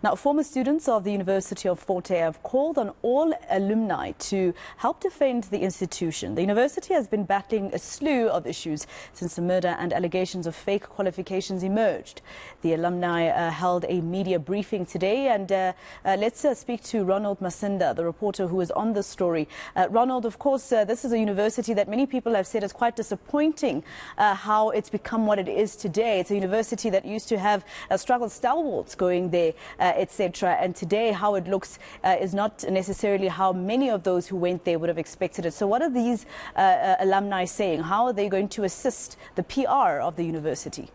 Now, former students of the University of Fort Hare have called on all alumni to help defend the institution. The university has been battling a slew of issues since the murder and allegations of fake qualifications emerged. The alumni held a media briefing today, and let's speak to Ronald Masinda, the reporter who is on this story. Ronald, of course, this is a university that many people have said is quite disappointing how it's become what it is today. It's a university that used to have struggle stalwarts going there, etc. And today, how it looks is not necessarily how many of those who went there would have expected it. So what are these alumni saying? How are they going to assist the PR of the university?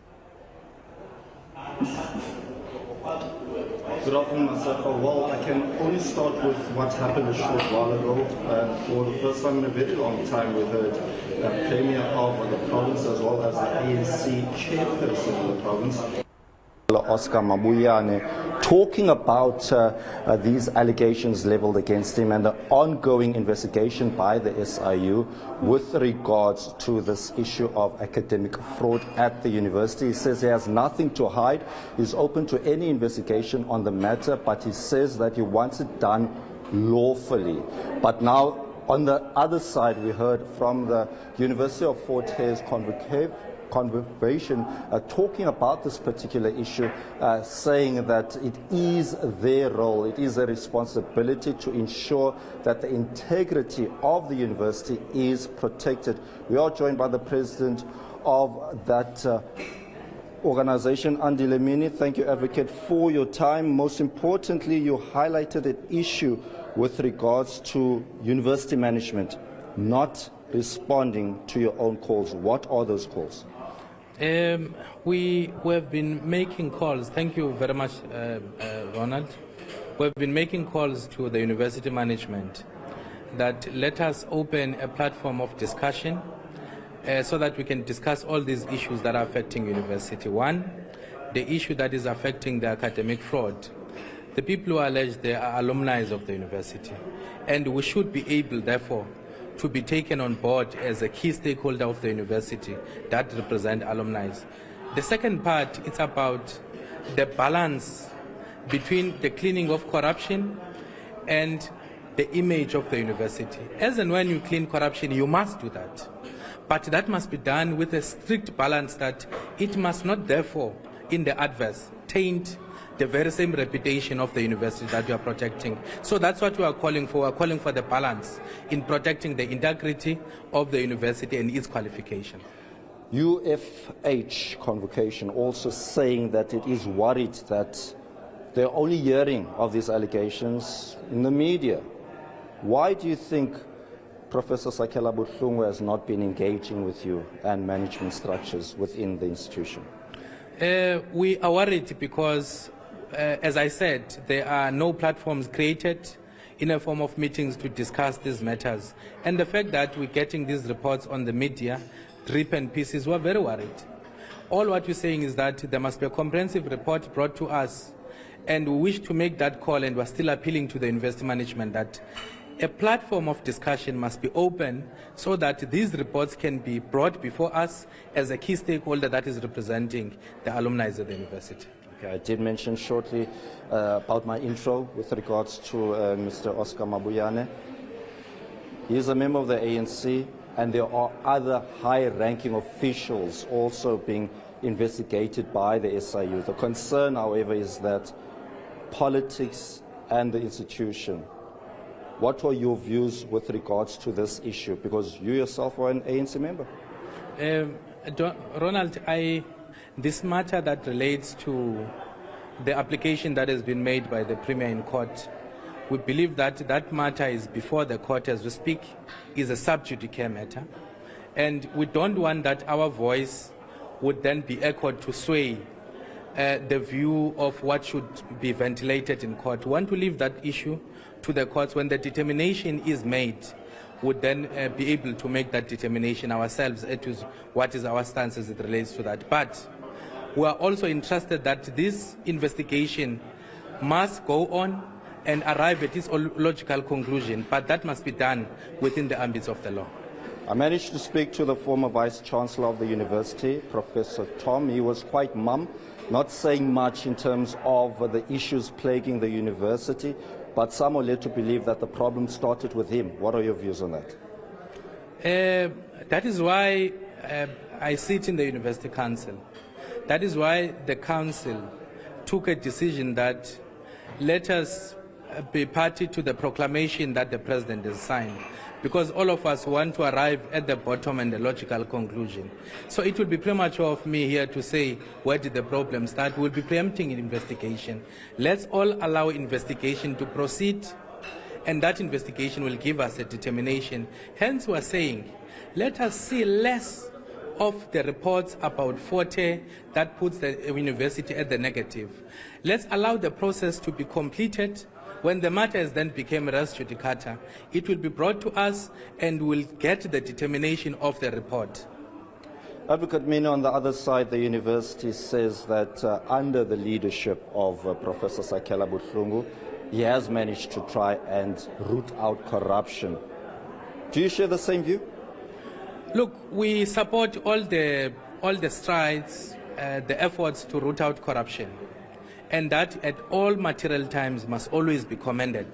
Good afternoon, myself. Well, I can only start with what happened a short while ago. For the first time in a very long time, we heard the Premier of the province as well as the ANC chairperson of the province, Oscar Mabuyane, talking about these allegations leveled against him and the ongoing investigation by the SIU with regards to this issue of academic fraud at the university. He says he has nothing to hide. He's open to any investigation on the matter, but he says that he wants it done lawfully. But now, on the other side, we heard from the University of Fort Hare's convocation talking about this particular issue, saying that it is their role, it is their responsibility to ensure that the integrity of the university is protected. We are joined by the president of that organization, Andy Lemini. Thank you, Advocate, for your time. Most importantly, you highlighted an issue with regards to university management not responding to your own calls. What are those calls? We have been making calls. Thank you very much, Ronald. We have been making calls to the university management that let us open a platform of discussion so that we can discuss all these issues that are affecting university. One, the issue that is affecting the academic fraud. The people who are alleged they are alumni of the university, and we should be able, therefore, to be taken on board as a key stakeholder of the university that represent alumni. The second part, it's about the balance between the cleaning of corruption and the image of the university. As and when you clean corruption, you must do that. But that must be done with a strict balance that it must not, therefore, in the adverse, taint the very same reputation of the university that we are protecting. So that's what we are calling for. We are calling for the balance in protecting the integrity of the university and its qualification. UFH convocation also saying that it is worried that they're only hearing of these allegations in the media. Why do you think Professor Sakela Buhlungu has not been engaging with you and management structures within the institution? We are worried because as I said, there are no platforms created in a form of meetings to discuss these matters. And the fact that we're getting these reports on the media, drip and pieces, we're very worried. All what we're saying is that there must be a comprehensive report brought to us, and we wish to make that call, and we're still appealing to the university management that a platform of discussion must be open so that these reports can be brought before us as a key stakeholder that is representing the alumni of the university. I did mention shortly about my intro with regards to Mr. Oscar Mabuyane. He is a member of the ANC, and there are other high-ranking officials also being investigated by the SIU. The concern, however, is that politics and the institution. What are your views with regards to this issue? Because you yourself are an ANC member. Ronald, this matter that relates to the application that has been made by the Premier in court, we believe that that matter is before the court as we speak, is a sub judice matter. And we don't want that our voice would then be echoed to sway the view of what should be ventilated in court. We want to leave that issue to the courts. When the determination is made, would then be able to make that determination ourselves as to what is our stance as it relates to that. But we are also interested that this investigation must go on and arrive at its logical conclusion, but that must be done within the ambits of the law. I managed to speak to the former Vice-Chancellor of the university, Professor Tom. He was quite mum not saying much in terms of the issues plaguing the university, but some are led to believe that the problem started with him. What are your views on that? That is why I sit in the University Council. That is why the Council took a decision that let us be party to the proclamation that the President has signed, because all of us want to arrive at the bottom and the logical conclusion. So it would be premature of me here to say where did the problem start. We'll be preempting an investigation. Let's all allow investigation to proceed, and that investigation will give us a determination. Hence, we're saying, let us see less of the reports about Fort Hare that puts the university at the negative. Let's allow the process to be completed. When the matter has then become res judicata, it will be brought to us and we'll get the determination of the report. Advocate Mina, on the other side, the university says that under the leadership of Professor Sakela Buhlungu, he has managed to try and root out corruption. Do you share the same view? Look, we support all the strides, the efforts to root out corruption, and that at all material times must always be commended.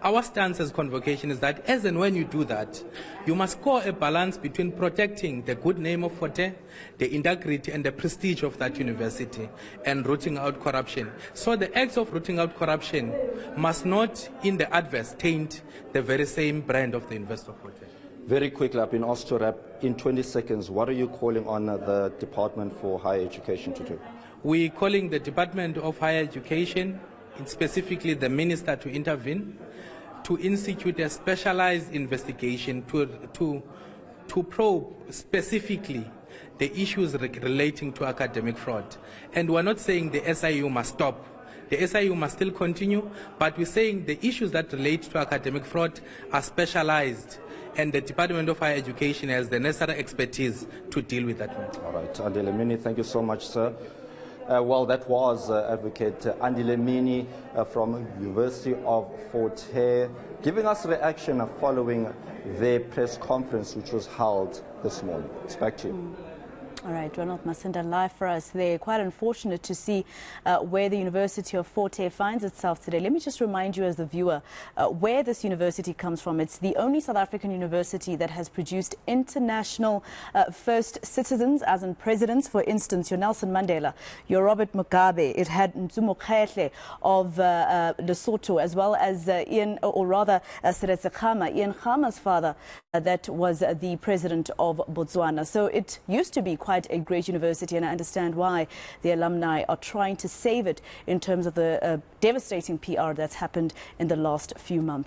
Our stance as Convocation is that as and when you do that, you must score a balance between protecting the good name of Fort Hare, the integrity and the prestige of that university, and rooting out corruption. So the acts of rooting out corruption must not, in the adverse, taint the very same brand of the University of Fort Hare. Very quickly, I've been asked to wrap in 20 seconds. What are you calling on the Department for Higher Education to do? We're calling the Department of Higher Education, and specifically the Minister, to intervene, to institute a specialized investigation to probe specifically the issues relating to academic fraud. And we're not saying the SIU must stop. The SIU must still continue, but we're saying the issues that relate to academic fraud are specialized, and the Department of Higher Education has the necessary expertise to deal with that matter. All right, Andile Mini, thank you so much, sir. Well, that was Advocate Andile Mini from University of Fort Hare, giving us reaction following their press conference, which was held this morning. It's back to you. All right, Ronald Masinda live for us there. Quite unfortunate to see where the University of Fort Hare finds itself today. Let me just remind you as the viewer where this university comes from. It's the only South African university that has produced international first citizens, as in presidents. For instance, your Nelson Mandela, your Robert Mugabe. It had Nzumo Khehle of Lesotho, as well as Ian Khama's father, that was the president of Botswana. So it used to be quite a great university, and I understand why the alumni are trying to save it in terms of the devastating PR that's happened in the last few months.